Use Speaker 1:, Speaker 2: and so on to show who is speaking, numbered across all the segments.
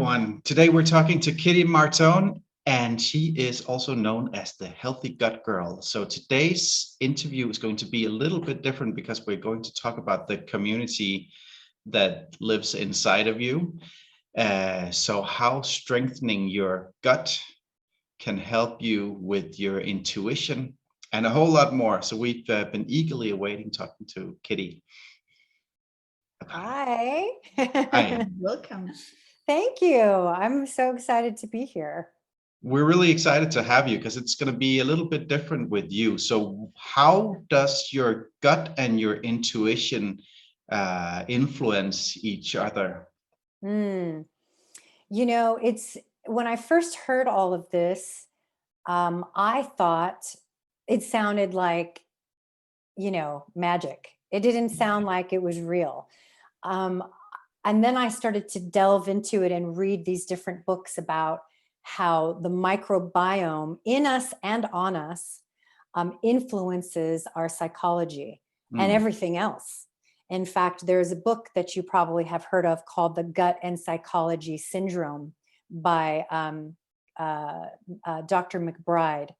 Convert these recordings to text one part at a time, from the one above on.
Speaker 1: everyone. Today we're talking to Kitty Martone, and she is also known as the Healthy Gut Girl. So today's interview is going to be a little bit different because we're going to talk about the community that lives inside of you. So how strengthening your gut can help you with your intuition and a whole lot more. So we've been eagerly awaiting talking to Kitty.
Speaker 2: Hi.
Speaker 1: Hi.
Speaker 3: Welcome.
Speaker 2: Thank you. I'm so excited to be here.
Speaker 1: We're really excited to have you because it's going to be a little bit different with you. So how does your gut and your intuition influence each other?
Speaker 2: You know, it's when I first heard all of this, I thought it sounded like, magic. It didn't sound like it was real. Um, and then I started to delve into it and read these different books about how the microbiome in us and on us influences our psychology and everything else. In fact, there's a book that you probably have heard of called The Gut and Psychology Syndrome by Dr. Mcbride.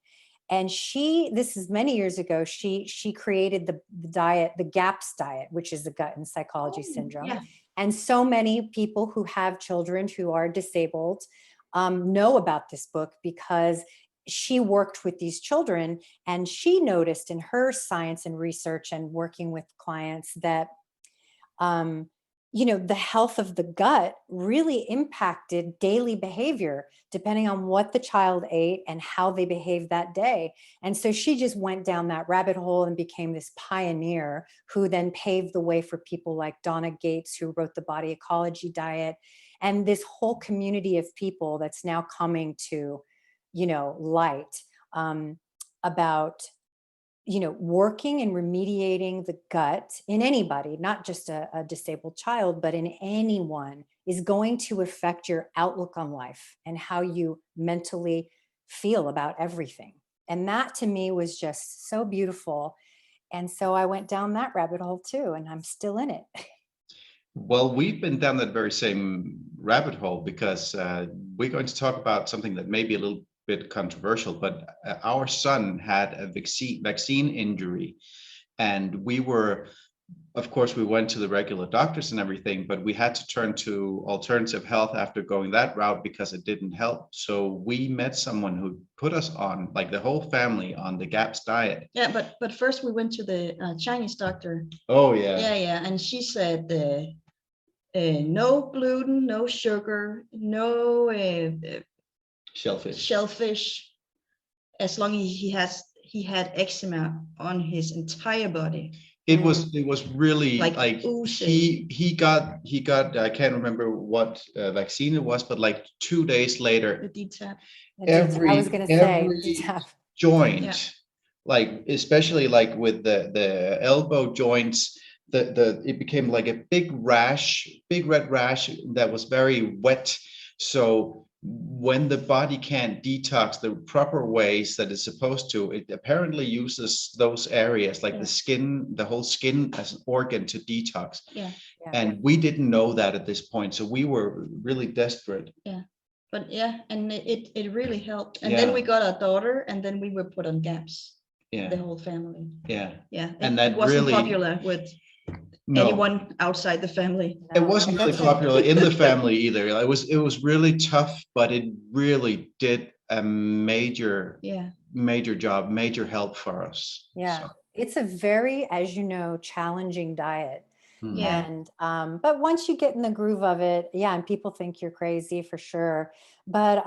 Speaker 2: And this is many years ago, she created the diet, the GAPS diet, which is the gut and psychology syndrome.
Speaker 3: Yeah.
Speaker 2: And so many people who have children who are disabled know about this book because she worked with these children, and she noticed in her science and research and working with clients that the health of the gut really impacted daily behavior depending on what the child ate and how they behaved that day. And so she just went down that rabbit hole and became this pioneer who then paved the way for people like Donna Gates, who wrote the Body Ecology Diet, and this whole community of people that's now coming to, light about working and remediating the gut in anybody, not just a disabled child, but in anyone, is going to affect your outlook on life and how you mentally feel about everything. And that to me was just so beautiful. And so I went down that rabbit hole too, and I'm still in it.
Speaker 1: Well, we've been down that very same rabbit hole because we're going to talk about something that may be a little bit controversial, but our son had a vaccine injury, and we went to the regular doctors and everything, but we had to turn to alternative health after going that route because it didn't help. So we met someone who put us on, like the whole family, on the GAPS diet.
Speaker 3: Yeah, but first we went to the Chinese doctor.
Speaker 1: Oh yeah.
Speaker 3: Yeah, and she said no gluten, no sugar, no shellfish, as long as he had eczema on his entire body.
Speaker 1: It was really like he got I can't remember what vaccine it was, but like 2 days later,
Speaker 3: the DTaP.
Speaker 1: Every joint, like especially like with the elbow joints, it became like a big red rash that was very wet. So when the body can't detox the proper ways that it's supposed to, it apparently uses those areas like the skin, the whole skin, as an organ to detox. And we didn't know that at this point, so we were really desperate.
Speaker 3: But and it really helped. And then we got our daughter, and then we were put on GAPS. The whole family. And that wasn't really popular with anyone outside the family.
Speaker 1: It wasn't really popular in the family either. It was really tough, but it really did a major job, major help for us.
Speaker 2: So. It's a very, as you know, challenging diet. And but once you get in the groove of it, and people think you're crazy for sure, but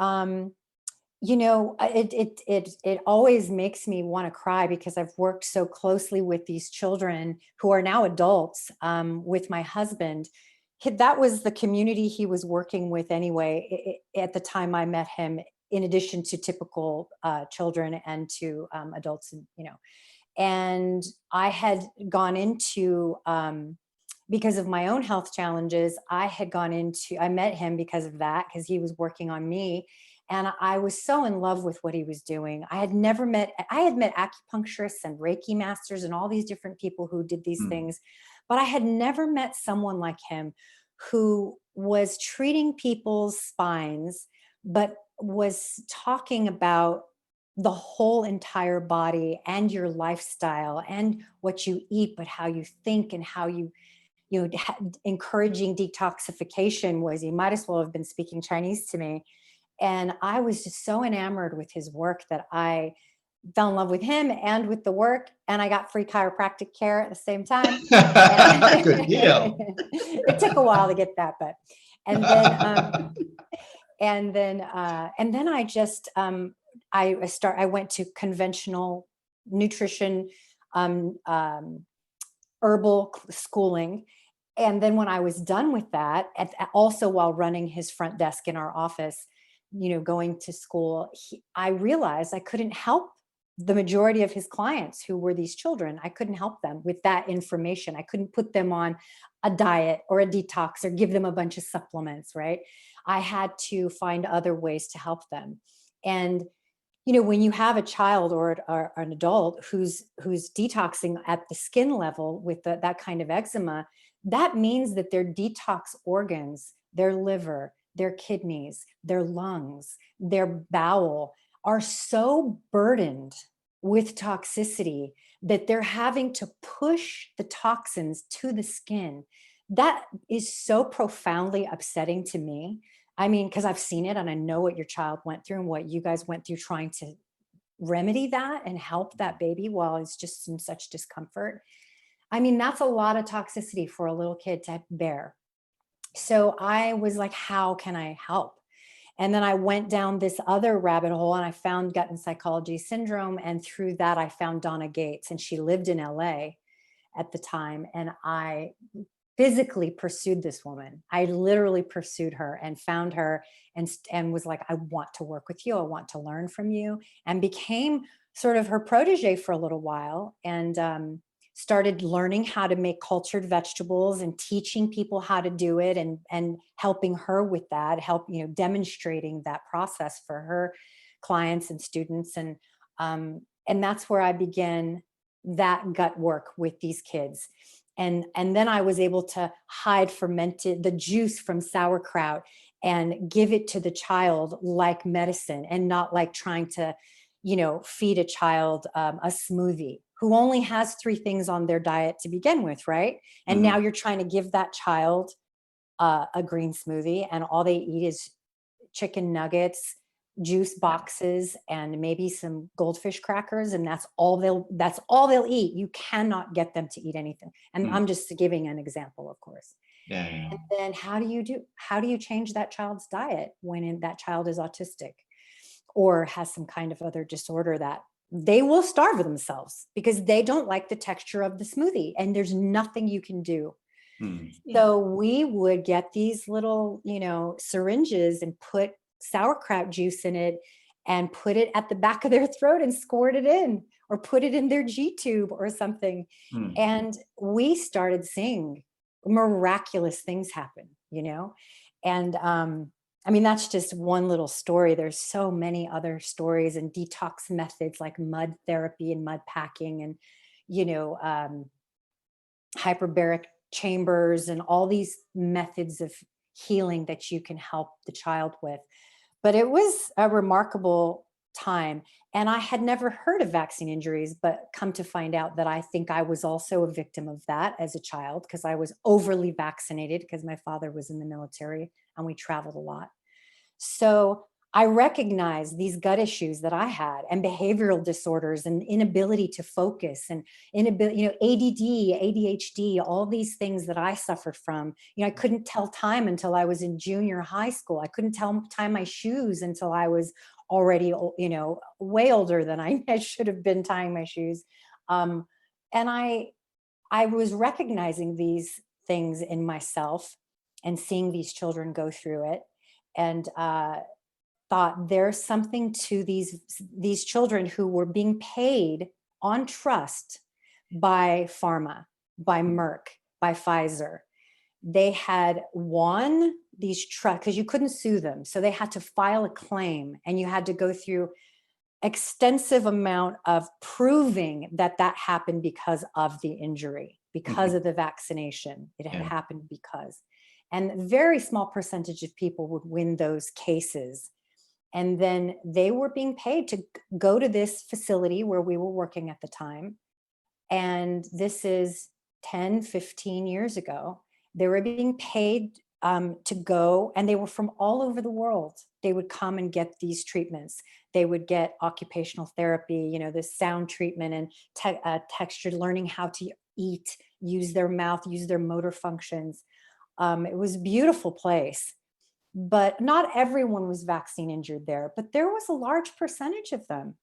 Speaker 2: it always makes me want to cry because I've worked so closely with these children who are now adults, with my husband. That was the community he was working with anyway at the time I met him, in addition to typical children and to adults, and I had gone into, because of my own health challenges, I met him because of that, because he was working on me. And I was so in love with what he was doing. I had met acupuncturists and Reiki masters and all these different people who did these things, but I had never met someone like him who was treating people's spines, but was talking about the whole entire body and your lifestyle and what you eat, but how you think and how you encouraging detoxification. Was, he might as well have been speaking Chinese to me. And I was just so enamored with his work that I fell in love with him and with the work, and I got free chiropractic care at the same time.
Speaker 1: Good deal.
Speaker 2: It took a while to get that, but and then I just I went to conventional nutrition, herbal schooling. And then when I was done with that, also while running his front desk in our office, going to school, I realized I couldn't help the majority of his clients who were these children. I couldn't help them with that information. I couldn't put them on a diet or a detox or give them a bunch of supplements, right? I had to find other ways to help them. And when you have a child or an adult who's detoxing at the skin level with that kind of eczema, that means that their detox organs, their liver, their kidneys, their lungs, their bowel are so burdened with toxicity that they're having to push the toxins to the skin. That is so profoundly upsetting to me. I mean, because I've seen it and I know what your child went through and what you guys went through trying to remedy that and help that baby while it's just in such discomfort. I mean, that's a lot of toxicity for a little kid to bear. So I was like, how can I help? And then I went down this other rabbit hole and I found gut and psychology syndrome. And through that, I found Donna Gates, and she lived in LA at the time. And I physically pursued this woman. I literally pursued her and found her and was like, I want to work with you. I want to learn from you, and became sort of her protege for a little while, and started learning how to make cultured vegetables and teaching people how to do it, and helping her with that, demonstrating that process for her clients and students. And that's where I began that gut work with these kids. And then I was able to hide the juice from sauerkraut and give it to the child like medicine, and not like trying to, feed a child a smoothie who only has 3 things on their diet to begin with, right? And now you're trying to give that child a green smoothie, and all they eat is chicken nuggets, juice boxes, and maybe some goldfish crackers, and that's all they'll eat. You cannot get them to eat anything. And I'm just giving an example, of course.
Speaker 1: Yeah.
Speaker 2: And then how do you change that child's diet when that child is autistic or has some kind of other disorder that they will starve themselves because they don't like the texture of the smoothie, and there's nothing you can do. So we would get these little, syringes and put sauerkraut juice in it and put it at the back of their throat and squirt it in, or put it in their G tube or something. And we started seeing miraculous things happen, and I mean, that's just one little story. There's so many other stories and detox methods like mud therapy and mud packing and, hyperbaric chambers and all these methods of healing that you can help the child with. But it was a remarkable time. And I had never heard of vaccine injuries, but come to find out that I think I was also a victim of that as a child, because I was overly vaccinated because my father was in the military and we traveled a lot. So I recognized these gut issues that I had, and behavioral disorders and inability to focus, and inability, ADD, ADHD, all these things that I suffered from. I couldn't tell time until I was in junior high school. I couldn't tie my shoes until I was already, way older than I should have been tying my shoes. And I was recognizing these things in myself and seeing these children go through it, and thought there's something to these children who were being paid on trust by pharma, by Merck, by Pfizer. They had won these trusts because you couldn't sue them. So they had to file a claim, and you had to go through extensive amount of proving that happened because of the injury, because of the vaccination. It had happened because. And a very small percentage of people would win those cases. And then they were being paid to go to this facility where we were working at the time. And this is 10, 15 years ago. They were being paid to go, and they were from all over the world. They would come and get these treatments. They would get occupational therapy, this sound treatment and texture, learning how to eat, use their mouth, use their motor functions. It was a beautiful place, but not everyone was vaccine injured there, but there was a large percentage of them,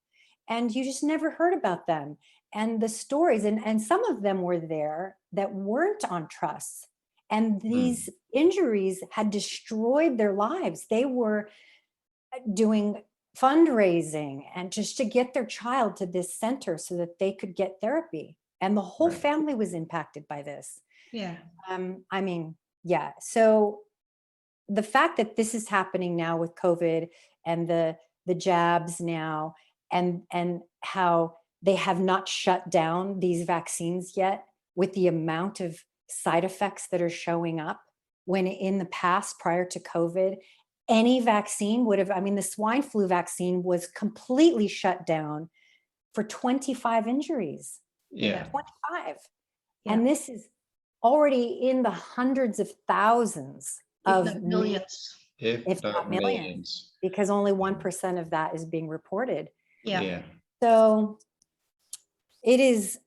Speaker 2: and you just never heard about them. And the stories, and some of them were there that weren't on trusts. And these injuries had destroyed their lives. They were doing fundraising and just to get their child to this center so that they could get therapy. And the whole family was impacted by this.
Speaker 3: Yeah.
Speaker 2: Yeah. So the fact that this is happening now with COVID and the jabs now, and how they have not shut down these vaccines yet, with the amount of side effects that are showing up, when in the past, prior to COVID, any vaccine would have, the swine flu vaccine was completely shut down for 25 injuries.
Speaker 1: Yeah.
Speaker 2: 25.
Speaker 3: Yeah.
Speaker 2: And this is already in the hundreds of thousands of
Speaker 3: millions.
Speaker 2: If not millions, because only 1% of that is being reported.
Speaker 3: Yeah.
Speaker 2: So it is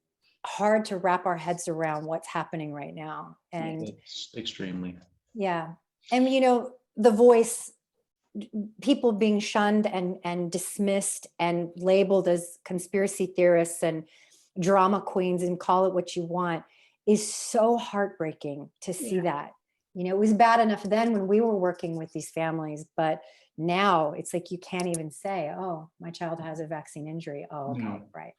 Speaker 2: hard to wrap our heads around what's happening right now. And
Speaker 1: it's extremely.
Speaker 2: Yeah. And the voice, people being shunned and dismissed and labeled as conspiracy theorists and drama queens, and call it what you want, is so heartbreaking to see that. It was bad enough then when we were working with these families, but now it's like you can't even say, oh, my child has a vaccine injury. Oh, okay, right.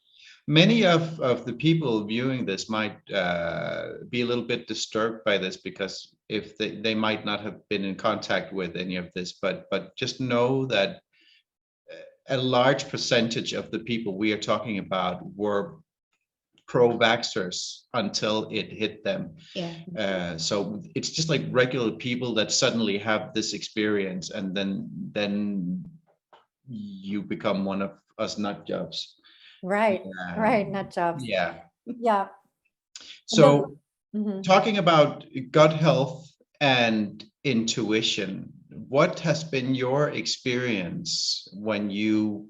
Speaker 1: Many of the people viewing this might be a little bit disturbed by this, because if they might not have been in contact with any of this, but just know that a large percentage of the people we are talking about were pro-vaxxers until it hit them. So it's just like regular people that suddenly have this experience, and then you become one of us nut jobs.
Speaker 2: Right, nut jobs.
Speaker 1: Yeah. So talking about gut health and intuition, what has been your experience when you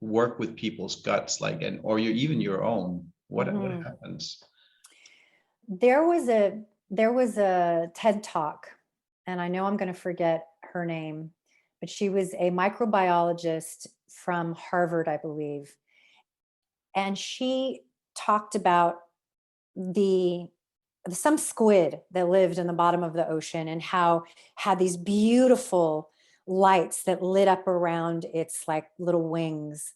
Speaker 1: work with people's guts, or even your own? What happens?
Speaker 2: There was a TED Talk, and I know I'm going to forget her name, but she was a microbiologist from Harvard, I believe. And she talked about some squid that lived in the bottom of the ocean, and how had these beautiful lights that lit up around its little wings.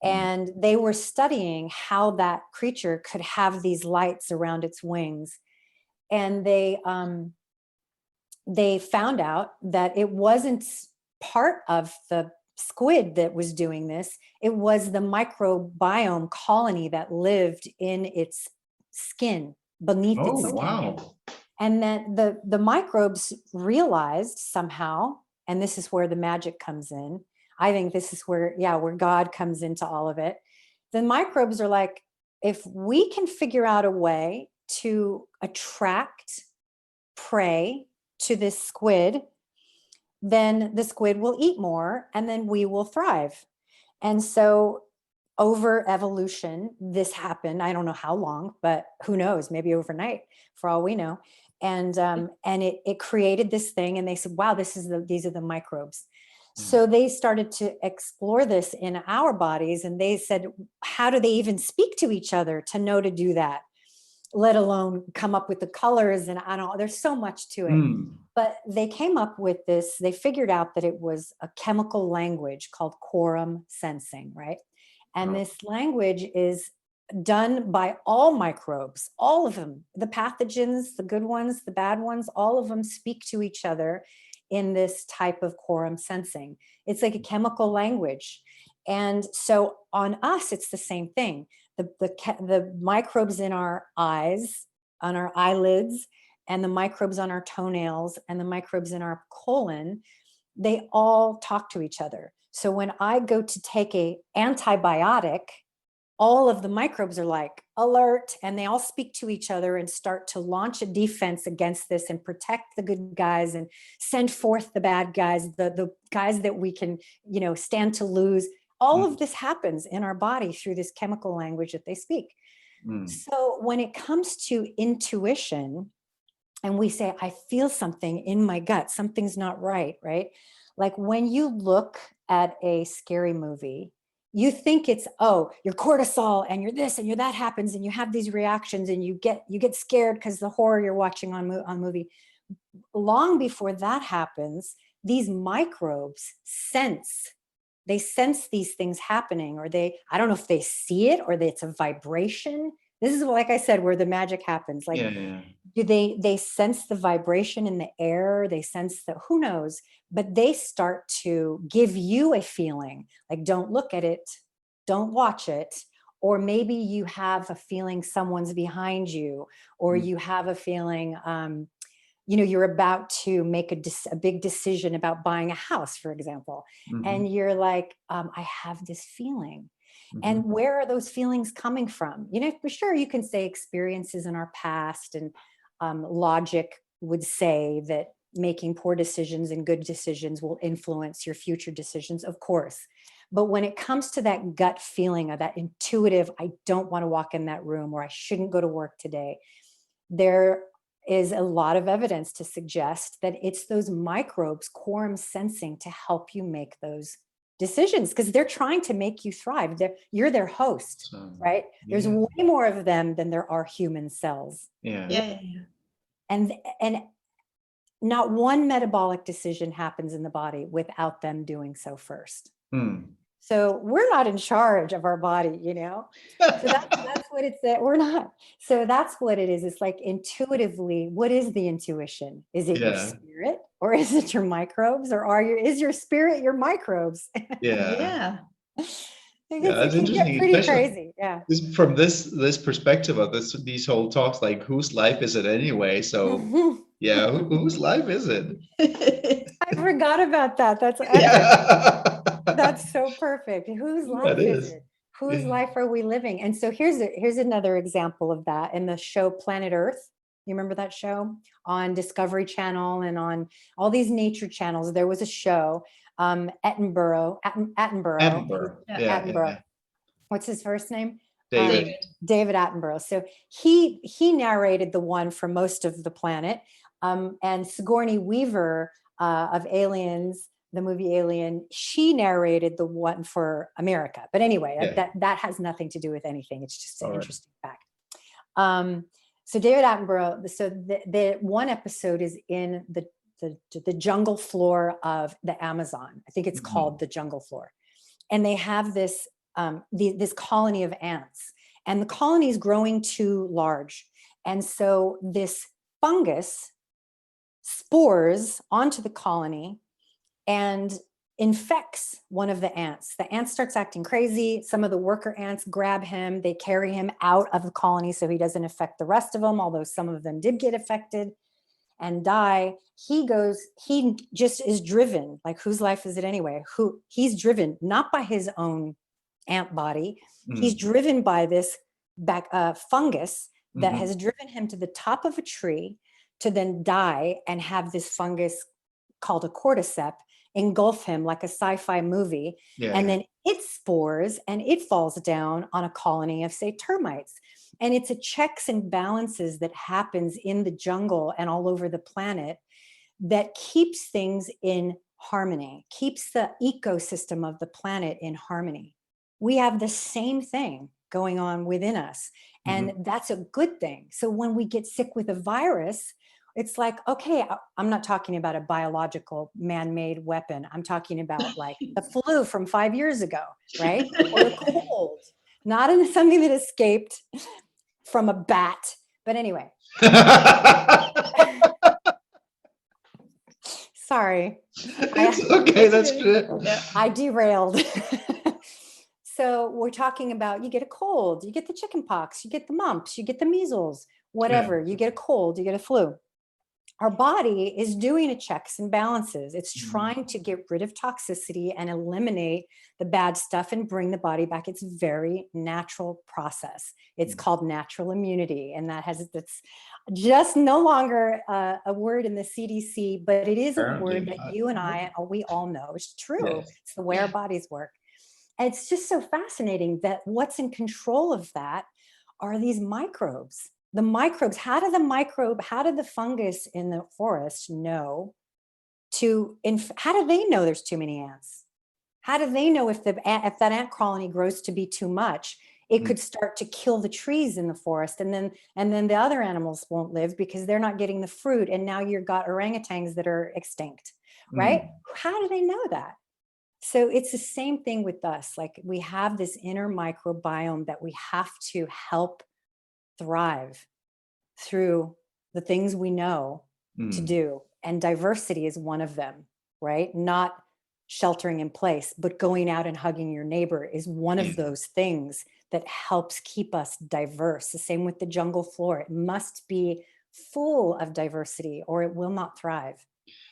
Speaker 2: And they were studying how that creature could have these lights around its wings. And they found out that it wasn't part of the squid that was doing this. It was the microbiome colony that lived in its skin, beneath its skin.
Speaker 1: Wow.
Speaker 2: And then the microbes realized somehow, and this is where the magic comes in. I think this is where God comes into all of it. The microbes are like, if we can figure out a way to attract prey to this squid, then the squid will eat more, and then we will thrive. And so over evolution, this happened. I don't know how long, but who knows, maybe overnight for all we know. And it created this thing, and they said, wow, these are the microbes. So they started to explore this in our bodies, and they said, how do they even speak to each other to know to do that, let alone come up with the colors? And I don't know, there's so much to it. But they came up with this, they figured out that it was a chemical language called Quorum Sensing, right? And this language is done by all microbes, all of them, the pathogens, the good ones, the bad ones, all of them speak to each other in this type of quorum sensing. It's like a chemical language. And so on us, it's the same thing. The microbes in our eyes, on our eyelids, and the microbes on our toenails and the microbes in our colon, they all talk to each other. So when I go to take a antibiotic, all of the microbes are like alert, and they all speak to each other and start to launch a defense against this and protect the good guys and send forth the bad guys, the guys that we can, stand to lose. All of this happens in our body through this chemical language that they speak. So when it comes to intuition, and we say, I feel something in my gut, something's not right, right? Like when you look at a scary movie, you think it's, oh, your cortisol and you're this and you're that happens, and you have these reactions, and you get scared because the horror you're watching on movie. Long before that happens, these microbes sense these things happening, or I don't know if they see it or it's a vibration. This is, like I said, where the magic happens. Like, do they sense the vibration in the air? They sense who knows, but they start to give you a feeling like, don't look at it, don't watch it. Or maybe you have a feeling someone's behind you, or you have a feeling, you're about to make a big decision about buying a house, for example. And you're like, I have this feeling. And where are those feelings coming from? For sure, you can say experiences in our past, and logic would say that making poor decisions and good decisions will influence your future decisions, of course. But when it comes to that gut feeling, or that intuitive, I don't want to walk in that room, or I shouldn't go to work today, there is a lot of evidence to suggest that it's those microbes, quorum sensing, to help you make those decisions, because they're trying to make you thrive. You're their host, right? There's way more of them than there are human cells. And not one metabolic decision happens in the body without them doing so first. So we're not in charge of our body, So that's what it's that we're not. So that's what it is. It's like intuitively, what is the intuition? Is it your spirit, or is it your microbes, or is your spirit your microbes?
Speaker 1: That's interesting.
Speaker 2: Pretty crazy.
Speaker 1: From this perspective of these whole talks, like, whose life is it anyway? So whose life is it?
Speaker 2: I forgot about that. That's that's so perfect. Whose life is it? Whose life are we living? And so here's another example of that in the show Planet Earth. You remember that show on Discovery Channel and on all these nature channels? There was a show, Attenborough. What's his first name?
Speaker 1: David
Speaker 2: Attenborough. So he narrated the one for most of the planet. And Sigourney Weaver of Aliens, the movie Alien, she narrated the one for America. But anyway, that has nothing to do with anything. It's just an interesting fact. So David Attenborough, so the one episode is in the jungle floor of the Amazon. I think it's called the jungle floor. And they have this colony of ants, and the colony is growing too large. And so this fungus spores onto the colony and infects one of the ants. The ant starts acting crazy. Some of the worker ants grab him. They carry him out of the colony so he doesn't affect the rest of them, although some of them did get affected and die. He just is driven. Like, whose life is it anyway? He's driven not by his own ant body. He's driven by this fungus that has driven him to the top of a tree to then die and have this fungus called a cordyceps engulf him like a sci-fi movie. And then it spores and it falls down on a colony of, say, termites. And it's a checks and balances that happens in the jungle and all over the planet that keeps things in harmony, keeps the ecosystem of the planet in harmony. We have the same thing going on within us, and that's a good thing. So when we get sick with a virus, it's like, okay, I'm not talking about a biological man-made weapon. I'm talking about like the flu from 5 years ago, right? Or a cold, not in something that escaped from a bat. But anyway. Sorry.
Speaker 1: It's okay, that's good.
Speaker 2: I derailed. So we're talking about, you get a cold, you get the chicken pox, you get the mumps, you get the measles, whatever. You get a cold, you get a flu. our body is doing a checks and balances. It's trying to get rid of toxicity and eliminate the bad stuff and bring the body back. It's a very natural process. It's called natural immunity. And that's just no longer a word in the CDC, but it is a word that you and we all know. It's true. Yes. It's the way our bodies work. And it's just so fascinating that what's in control of that are these microbes. The microbes, how did the fungus in the forest know how do they know there's too many ants? How do they know if that ant colony grows to be too much, it could start to kill the trees in the forest, and then the other animals won't live because they're not getting the fruit, and now you've got orangutans that are extinct, right? How do they know that? So it's the same thing with us. Like, we have this inner microbiome that we have to help thrive through the things we know to do. And diversity is one of them, right? Not sheltering in place, but going out and hugging your neighbor is one of those things that helps keep us diverse. The same with the jungle floor. It must be full of diversity or it will not thrive,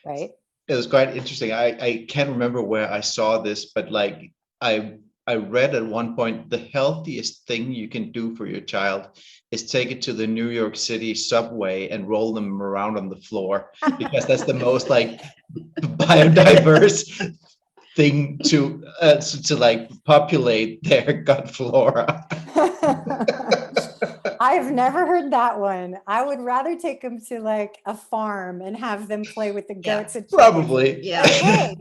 Speaker 2: right?
Speaker 1: It was quite interesting. I can't remember where I saw this, but like I read at one point, the healthiest thing you can do for your child is take it to the New York City subway and roll them around on the floor, because that's the most like biodiverse thing to like populate their gut flora.
Speaker 2: I've never heard that one. I would rather take them to like a farm and have them play with the goats.
Speaker 1: Yeah, probably.
Speaker 3: Yeah.
Speaker 2: Hey,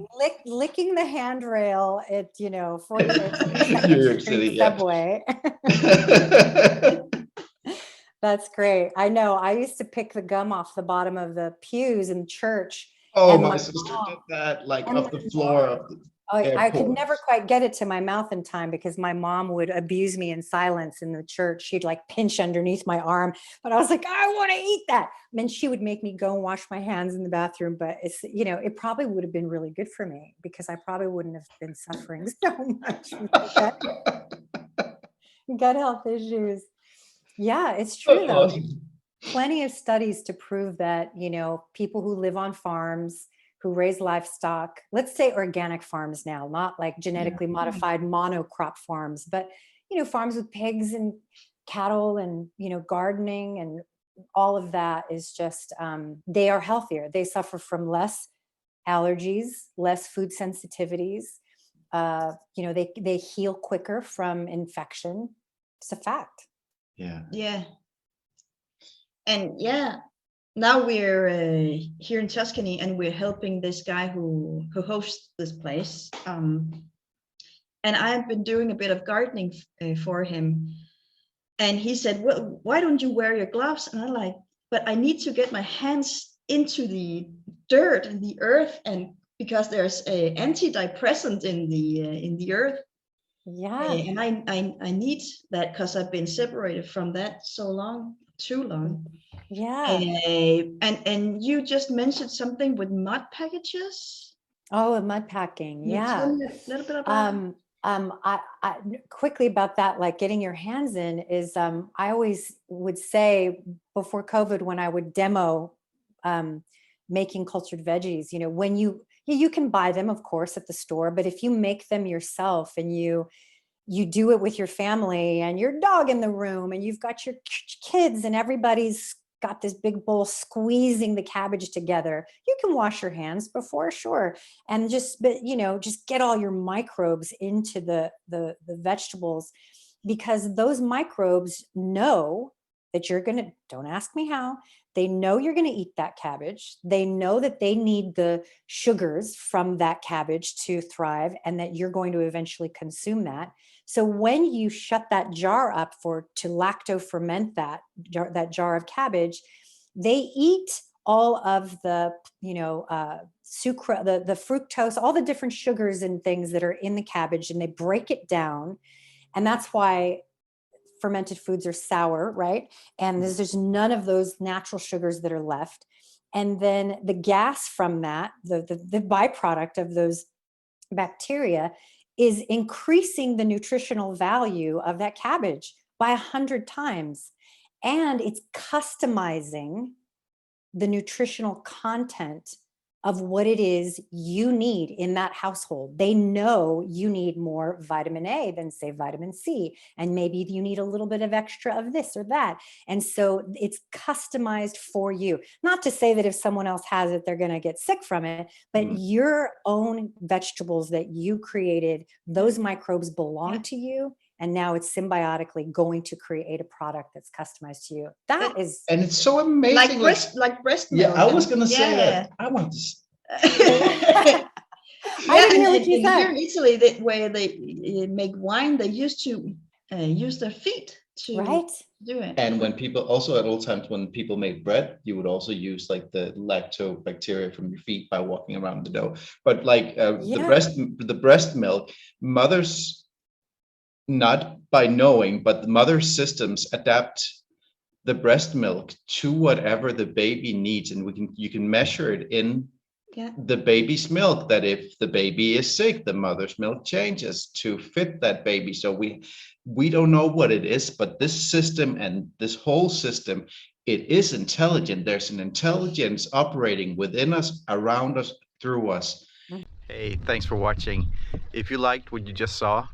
Speaker 2: licking the handrail at 42nd
Speaker 1: New York City
Speaker 2: subway. That's great. I know. I used to pick the gum off the bottom of the pews in church.
Speaker 1: Oh, my sister did that, like off the floor of the
Speaker 2: I could never quite get it to my mouth in time because my mom would abuse me in silence in the church. She'd like pinch underneath my arm, but I was like, I want to eat that. And then she would make me go and wash my hands in the bathroom. But it's, it probably would have been really good for me because I probably wouldn't have been suffering so much with gut health issues. Yeah, it's true though. Plenty of studies to prove that, people who live on farms, who raise livestock, let's say organic farms now, not like genetically modified monocrop farms, but, farms with pigs and cattle and, gardening and all of that is just, they are healthier. They suffer from less allergies, less food sensitivities. They heal quicker from infection. It's a fact.
Speaker 1: Yeah.
Speaker 3: Yeah. And now we're here in Tuscany and we're helping this guy who hosts this place. And I've been doing a bit of gardening for him. And he said, well, why don't you wear your gloves? And I'm like, but I need to get my hands into the dirt and the earth, and because there's a antidepressant in the earth.
Speaker 2: Yeah.
Speaker 3: And I need that because I've been separated from that too long.
Speaker 2: Yeah.
Speaker 3: And you just mentioned something with mud packages.
Speaker 2: Oh, mud packing. Yeah.
Speaker 3: Tell me a little bit about
Speaker 2: I quickly about that, like getting your hands in is, I always would say before COVID, when I would demo making cultured veggies, when you can buy them, of course, at the store, but if you make them yourself and you do it with your family and your dog in the room and you've got your kids and everybody's got this big bowl squeezing the cabbage together, you can wash your hands before, sure, and just get all your microbes into the vegetables, because those microbes know that don't ask me how, they know you're going to eat that cabbage. They know that they need the sugars from that cabbage to thrive and that you're going to eventually consume that. So when you shut that jar up to lacto ferment that jar of cabbage, they eat all of the, sucrose, the fructose, all the different sugars and things that are in the cabbage, and they break it down. And that's why fermented foods are sour, right? And there's none of those natural sugars that are left. And then the gas from that, the byproduct of those bacteria, is increasing the nutritional value of that cabbage by 100 times. And it's customizing the nutritional content of what it is you need in that household. They know you need more vitamin A than, say, vitamin C, and maybe you need a little bit of extra of this or that. And so it's customized for you. Not to say that if someone else has it, they're going to get sick from it, but your own vegetables that you created, those microbes belong to you. And now it's symbiotically going to create a product that's customized to you. That is,
Speaker 1: and it's so amazing.
Speaker 3: Like breast milk.
Speaker 1: Yeah, I was gonna say that. I want to.
Speaker 2: I didn't hear what you said.
Speaker 3: Here in Italy, where they make wine, they used to use their feet to do it.
Speaker 1: And when people also at old times when people made bread, you would also use like the lactobacteria from your feet by walking around the dough. But like the breast milk, mothers, not by knowing, but the mother's systems adapt the breast milk to whatever the baby needs, and you can measure it in the baby's milk, that if the baby is sick, the mother's milk changes to fit that baby. So we don't know what it is, but this system and this whole system, it is intelligent. There's an intelligence operating within us, around us, through us.
Speaker 4: Hey, thanks for watching. If you liked what you just saw,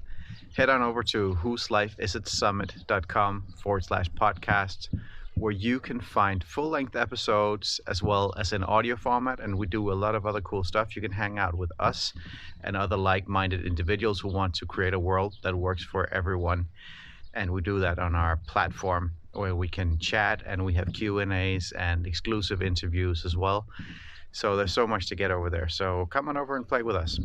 Speaker 4: head on over to whoselifeisitsummit.com/podcast, where you can find full-length episodes as well as in audio format, and we do a lot of other cool stuff. You can hang out with us and other like-minded individuals who want to create a world that works for everyone, and we do that on our platform where we can chat, and we have Q&As and exclusive interviews as well. So there's so much to get over there, so come on over and play with us.